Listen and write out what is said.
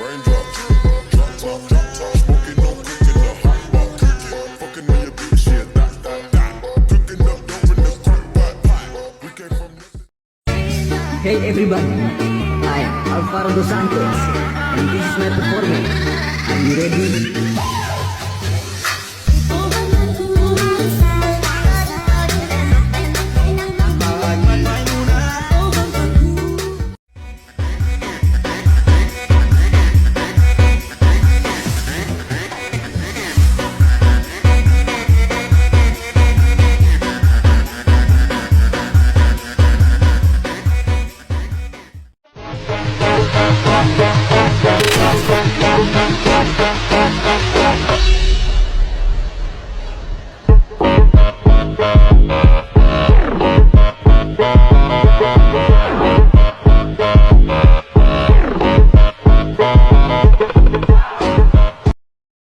Raindrops, drop top, smoking no cooking the hot pot, fucking on your bitch, shit, that, cooking up dope in the crock pot. We came from nothing. Hey everybody, I'm Parah Santos, and this is my performance. Are you ready?